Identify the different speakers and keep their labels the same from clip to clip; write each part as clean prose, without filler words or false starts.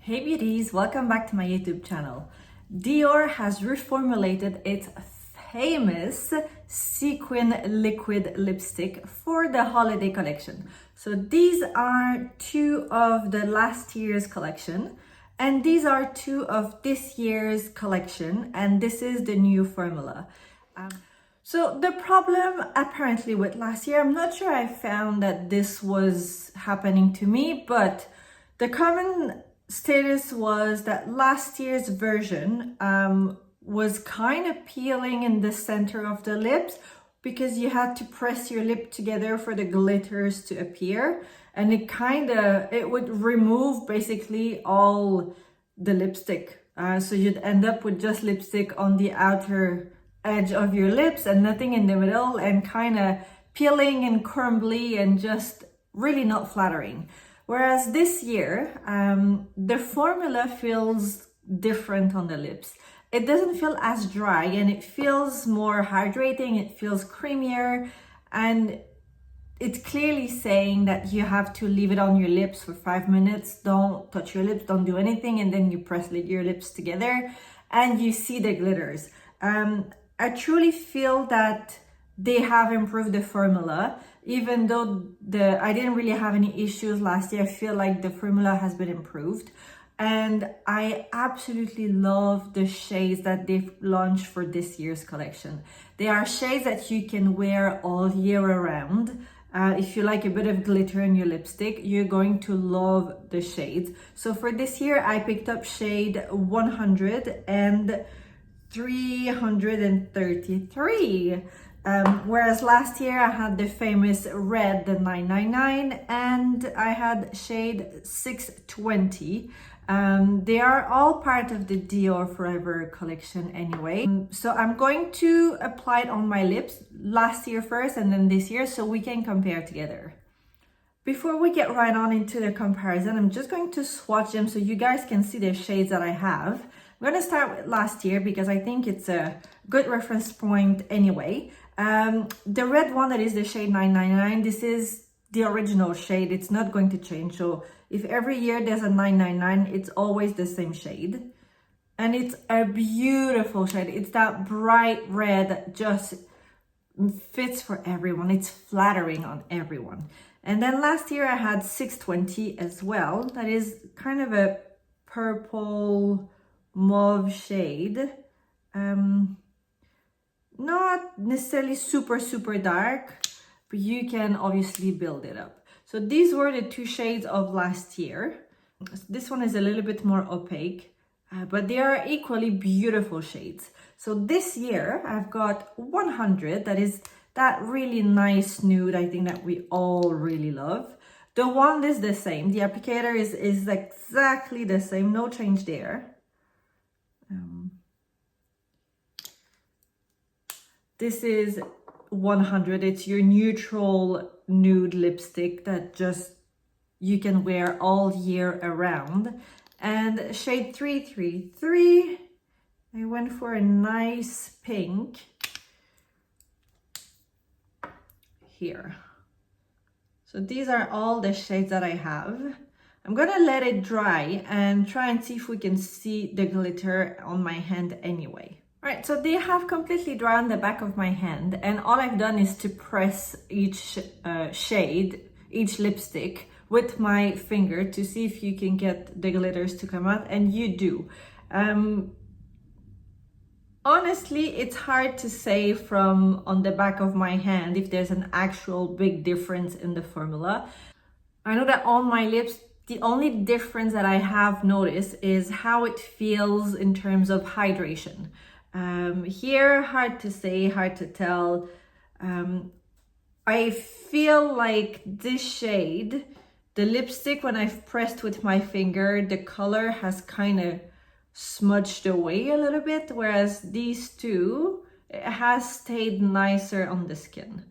Speaker 1: Hey beauties, welcome back to my YouTube channel. Dior has reformulated its famous Sequin liquid lipstick for the holiday collection. So these are two of the last year's collection and these are two of this year's collection, and this is the new formula. So the problem apparently with last year, I'm not sure I found that this was happening to me, but the common status was that last year's version was kind of peeling in the center of the lips because you had to press your lip together for the glitters to appear, and it would remove basically all the lipstick. So you'd end up with just lipstick on the outer edge of your lips and nothing in the middle, and kind of peeling and crumbly and just really not flattering. Whereas this year, the formula feels different on the lips. It doesn't feel as dry and it feels more hydrating, it feels creamier, and it's clearly saying that you have to leave it on your lips for 5 minutes. Don't touch your lips, don't do anything, and then you press your lips together and you see the glitters. I truly feel that they have improved the formula. Even though I didn't really have any issues last year, I feel like the formula has been improved. And I absolutely love the shades that they've launched for this year's collection. They are shades that you can wear all year around. If you like a bit of glitter in your lipstick, you're going to love the shades. So for this year, I picked up shade 100 and 333. Whereas last year I had the famous red, the 999, and I had shade 620. They are all part of the Dior Forever collection anyway. So I'm going to apply it on my lips last year first and then this year so we can compare together. Before we get right on into the comparison, I'm just going to swatch them so you guys can see the shades that I have. I'm going to start with last year because I think it's a good reference point anyway. The red one, that is the shade 999, this is the original shade. It's not going to change. So if every year there's a 999, it's always the same shade. And it's a beautiful shade. It's that bright red that just fits for everyone. It's flattering on everyone. And then last year I had 620 as well. That is kind of a purple mauve shade. Not necessarily super dark, but you can obviously build it up. So these were the two shades of last year. This one is a little bit more opaque, but they are equally beautiful shades. So this year I've got 100, that is that really nice nude, I think that we all really love. The wand is the same, the applicator is exactly the same, no change there. This is 100. It's your neutral nude lipstick that just you can wear all year around. And shade 333, I went for a nice pink here. So these are all the shades that I have. I'm gonna let it dry and try and see if we can see the glitter on my hand anyway. Right, so they have completely dry on the back of my hand, and all I've done is to press each shade, each lipstick with my finger to see if you can get the glitters to come out, and you do. Honestly, it's hard to say from on the back of my hand if there's an actual big difference in the formula. I know that on my lips, the only difference that I have noticed is how it feels in terms of hydration. Here, hard to say, hard to tell. I feel like this shade, the lipstick, when I've pressed with my finger, the color has kind of smudged away a little bit, whereas these two, it has stayed nicer on the skin.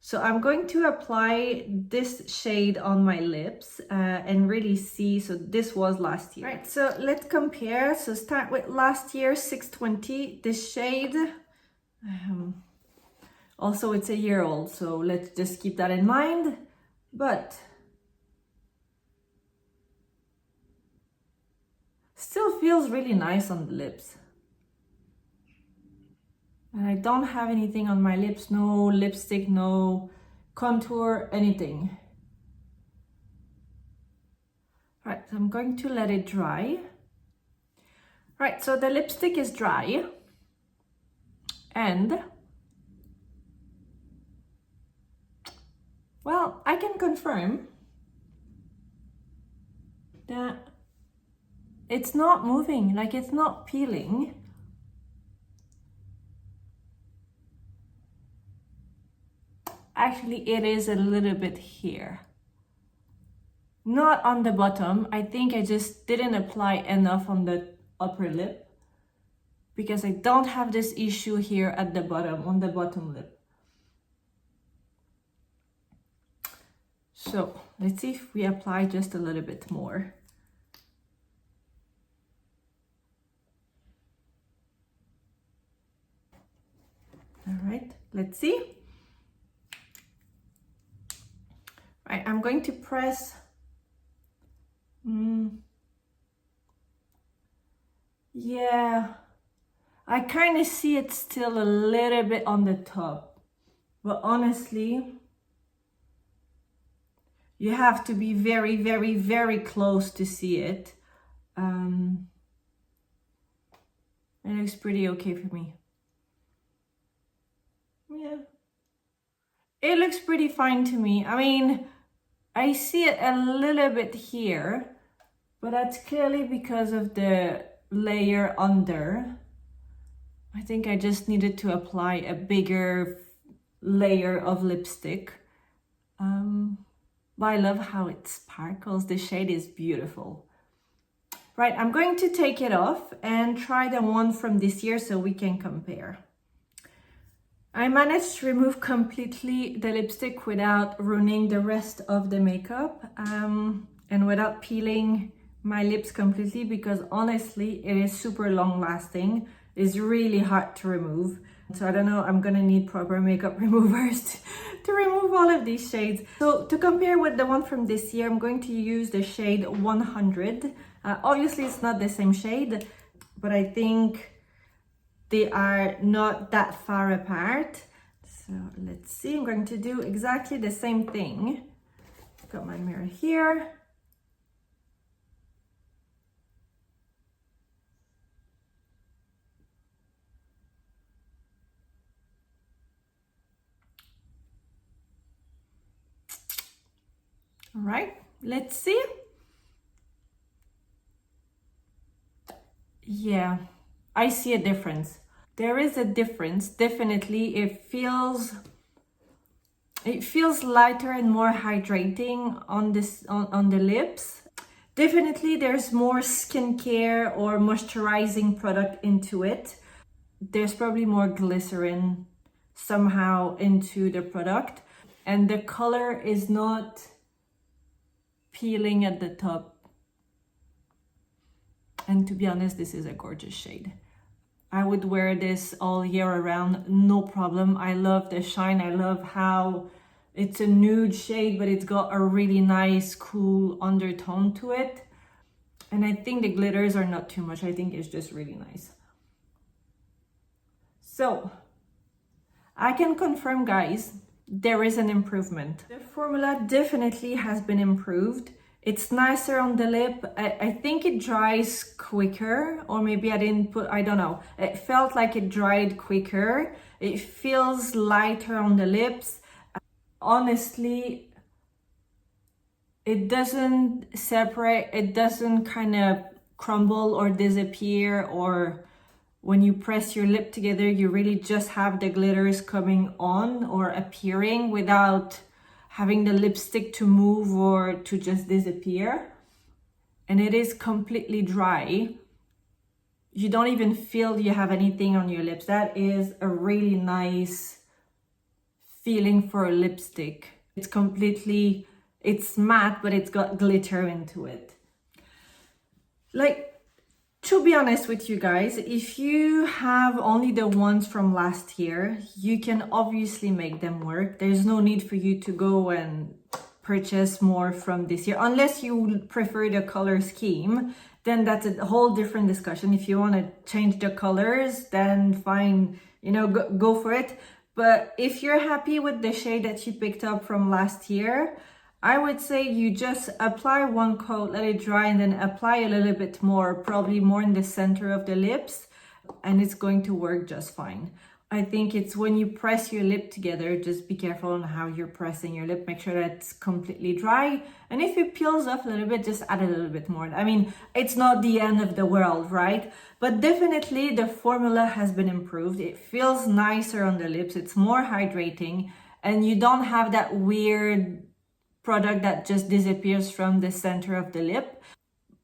Speaker 1: So I'm going to apply this shade on my lips and really see. So this was last year. Right, so let's compare. So start with last year, 620, this shade. Also, it's a year old, so let's just keep that in mind. But feels really nice on the lips. And I don't have anything on my lips, no lipstick, no contour, anything. Right, so I'm going to let it dry. Right, so the lipstick is dry. And, well, I can confirm that it's not moving, like it's not peeling. Actually, it is a little bit here. Not on the bottom. I think I just didn't apply enough on the upper lip because I don't have this issue here at the bottom, on the bottom lip. So let's see if we apply just a little bit more. All right, let's see. Right, I'm going to press. Yeah, I kind of see it still a little bit on the top, but honestly, you have to be very, very, very close to see it. It looks pretty okay for me. Yeah, it looks pretty fine to me. I mean, I see it a little bit here, but that's clearly because of the layer under. I think I just needed to apply a bigger layer of lipstick. But I love how it sparkles. The shade is beautiful. Right, I'm going to take it off and try the one from this year so we can compare. I managed to remove completely the lipstick without ruining the rest of the makeup and without peeling my lips completely, because honestly it is super long lasting. It's really hard to remove. So I don't know, I'm gonna need proper makeup removers to remove all of these shades. So to compare with the one from this year, I'm going to use the shade 100. Obviously it's not the same shade, but I think they are not that far apart. So let's see, I'm going to do exactly the same thing. Got my mirror here. All right, let's see. Yeah, I see a difference. There is a difference, definitely. It feels lighter and more hydrating on this on the lips. Definitely there's more skincare or moisturizing product into it. There's probably more glycerin somehow into the product, and the color is not peeling at the top. And to be honest, this is a gorgeous shade. I would wear this all year around, no problem. I love the shine. I love how it's a nude shade, but it's got a really nice, cool undertone to it. And I think the glitters are not too much. I think it's just really nice. So I can confirm, guys, there is an improvement. The formula definitely has been improved. It's nicer on the lip. I think it dries quicker, or maybe I didn't put, I don't know. It felt like it dried quicker. It feels lighter on the lips. Honestly, it doesn't separate, it doesn't kind of crumble or disappear, or when you press your lip together, you really just have the glitters coming on or appearing without having the lipstick to move or to just disappear. And it is completely dry. You don't even feel you have anything on your lips. That is a really nice feeling for a lipstick. It's completely, it's matte, but it's got glitter into it. Like, to be honest with you guys, if you have only the ones from last year, you can obviously make them work. There's no need for you to go and purchase more from this year, unless you prefer the color scheme then that's a whole different discussion. If you want to change the colors, then fine, you know, go for it. But if you're happy with the shade that you picked up from last year, I would say you just apply one coat, let it dry, and then apply a little bit more, probably more in the center of the lips, and it's going to work just fine. I think it's when you press your lip together, just be careful on how you're pressing your lip. Make sure that it's completely dry. And if it peels off a little bit, just add a little bit more. I mean, it's not the end of the world, right? But definitely the formula has been improved. It feels nicer on the lips. It's more hydrating, and you don't have that weird product that just disappears from the center of the lip.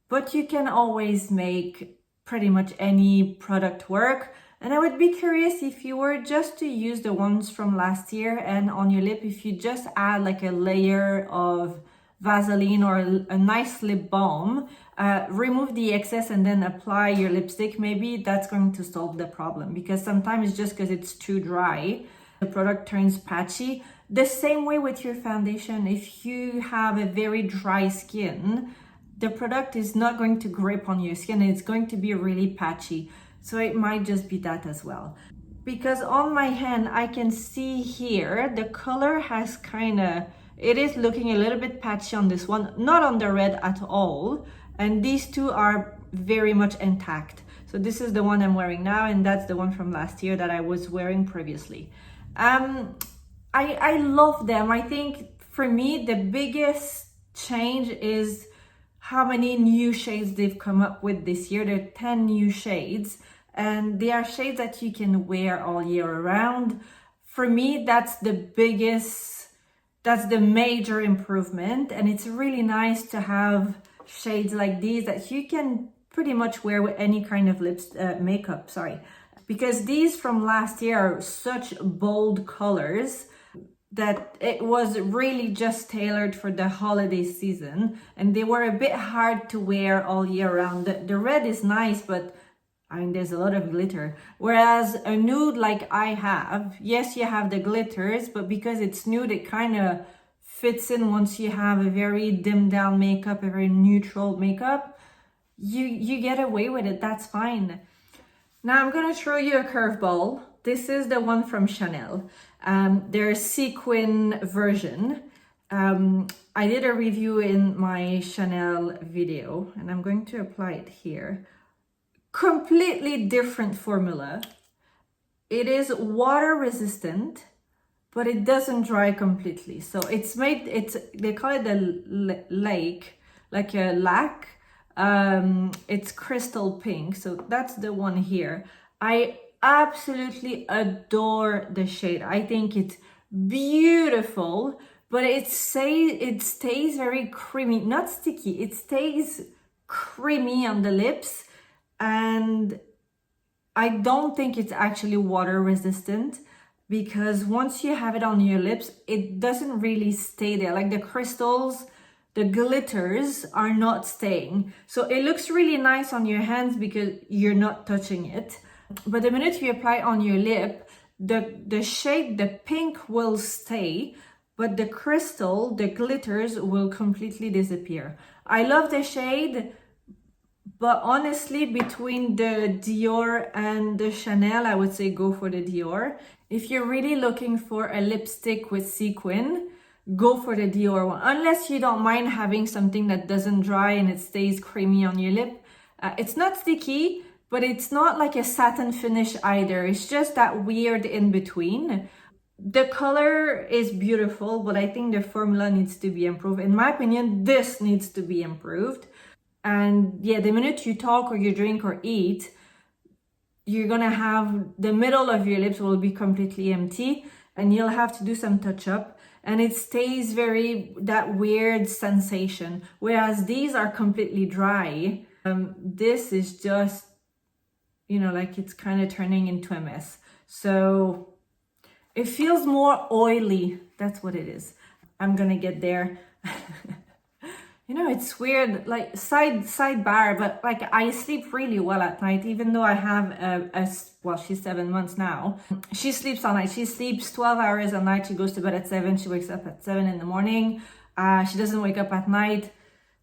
Speaker 1: But you can always make pretty much any product work. And I would be curious if you were just to use the ones from last year and on your lip, if you just add like a layer of Vaseline or a nice lip balm, remove the excess and then apply your lipstick, maybe that's going to solve the problem, because sometimes just because it's too dry, the product turns patchy. The same way with your foundation, if you have a very dry skin, the product is not going to grip on your skin. It's going to be really patchy. So it might just be that as well. Because on my hand, I can see here, the color has it is looking a little bit patchy on this one, not on the red at all. And these two are very much intact. So this is the one I'm wearing now, and that's the one from last year that I was wearing previously. I love them. I think for me, the biggest change is how many new shades they've come up with this year. There are 10 new shades, and they are shades that you can wear all year around. For me, that's the major improvement, and it's really nice to have shades like these that you can pretty much wear with any kind of makeup, because these from last year are such bold colors that it was really just tailored for the holiday season, and they were a bit hard to wear all year round. The red is nice, but I mean, there's a lot of glitter. Whereas a nude like I have, yes, you have the glitters, but because it's nude, it kind of fits in once you have a very dimmed down makeup, a very neutral makeup. You get away with it, that's fine. Now I'm gonna throw you a curveball. This is the one from Chanel. Their Sequin version. I did a review in my Chanel video, and I'm going to apply it here. Completely different formula. It is water resistant, but it doesn't dry completely. So they call it a lake, like a lac. It's crystal pink, so that's the one here. I absolutely adore the shade. I think it's beautiful, but it stays very creamy, not sticky. It stays creamy on the lips, and I don't think it's actually water resistant, because once you have it on your lips, it doesn't really stay there. Like the crystals, the glitters are not staying. So it looks really nice on your hands because you're not touching it. But the minute you apply on your lip, the shade, the pink will stay, but the crystal, the glitters will completely disappear. I love the shade, but honestly, between the Dior and the Chanel, I would say go for the Dior. If you're really looking for a lipstick with sequin, go for the Dior one. Unless you don't mind having something that doesn't dry and it stays creamy on your lip. It's not sticky, but it's not like a satin finish either. It's just that weird in between. The color is beautiful, but I think the formula needs to be improved. In my opinion, this needs to be improved. And yeah, the minute you talk or you drink or eat, you're gonna have the middle of your lips will be completely empty, and you'll have to do some touch up, and it stays that weird sensation. Whereas these are completely dry. This is just, like it's kind of turning into a mess. So it feels more oily. That's what it is. I'm gonna get there. It's weird, like sidebar, but like I sleep really well at night, even though I have well, she's 7 months now. She sleeps all night. She sleeps 12 hours a night. She goes to bed at 7. She wakes up at 7 in the morning. She doesn't wake up at night.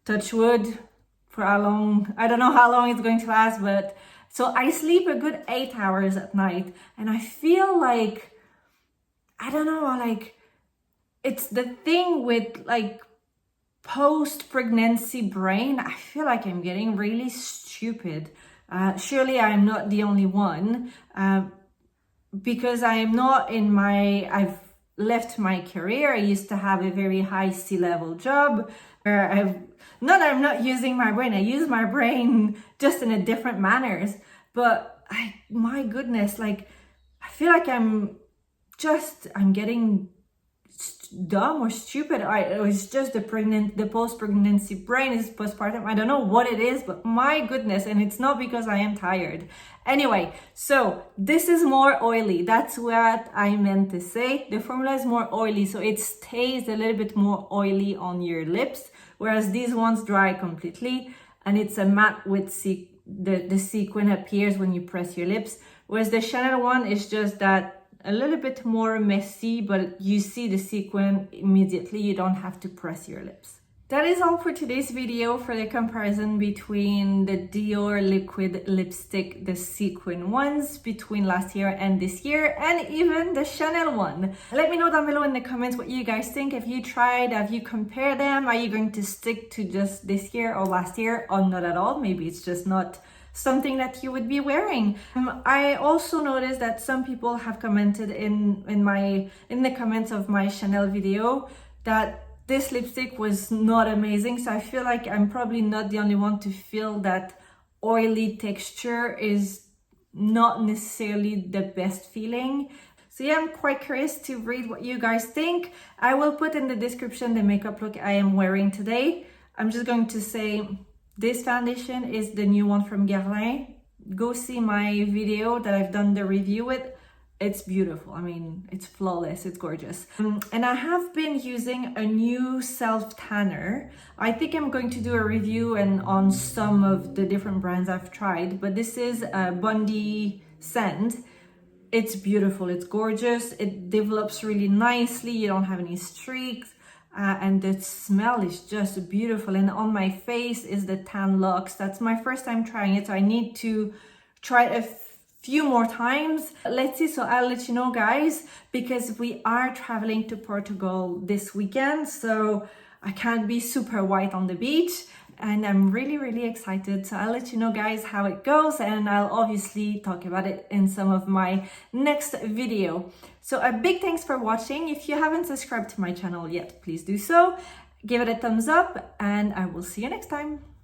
Speaker 1: Touch wood. for how long. I don't know how long it's going to last, but so I sleep a good 8 hours at night, and I feel like, I don't know, like it's the thing with like post-pregnancy brain. I feel like I'm getting really stupid. Surely I'm not the only one, because I'm not in my, I've left my career. I used to have a very high C-level job where not that I'm not using my brain, I use my brain just in a different manners, but my goodness, like I feel like I'm getting dumb or stupid. It's just the post-pregnancy brain is postpartum. I don't know what it is, but my goodness, and it's not because I am tired. Anyway, so this is more oily. That's what I meant to say. The formula is more oily, so it stays a little bit more oily on your lips, whereas these ones dry completely, and it's a matte with the sequin appears when you press your lips, whereas the Chanel one is just that a little bit more messy, but you see the sequin immediately. You don't have to press your lips. That is all for today's video for the comparison between the Dior liquid lipstick, the sequin ones between last year and this year, and even the Chanel one. Let me know down below in the comments what you guys think. Have you tried? Have you compared them? Are you going to stick to just this year or last year, or not at all? Maybe it's just not something that you would be wearing. I also noticed that some people have commented in the comments of my Chanel video that this lipstick was not amazing. So I feel like I'm probably not the only one to feel that oily texture is not necessarily the best feeling. So yeah, I'm quite curious to read what you guys think. I will put in the description the makeup look I am wearing today. I'm just going to say this foundation is the new one from Guerlain. Go see my video that I've done the review with. It's beautiful. I mean, it's flawless. It's gorgeous. And I have been using a new self-tanner. I think I'm going to do a review on some of the different brands I've tried, but this is a Bondi Sand. It's beautiful. It's gorgeous. It develops really nicely. You don't have any streaks. And the smell is just beautiful. And on my face is the tan locks. That's my first time trying it, so I need to try it a few more times. Let's see. So I'll let you know, guys, because we are traveling to Portugal this weekend, so I can't be super white on the beach, and I'm really excited. So I'll let you know, guys, how it goes, and I'll obviously talk about it in some of my next video. So a big thanks for watching. If you haven't subscribed to my channel yet, please do so. Give it a thumbs up, and I will see you next time.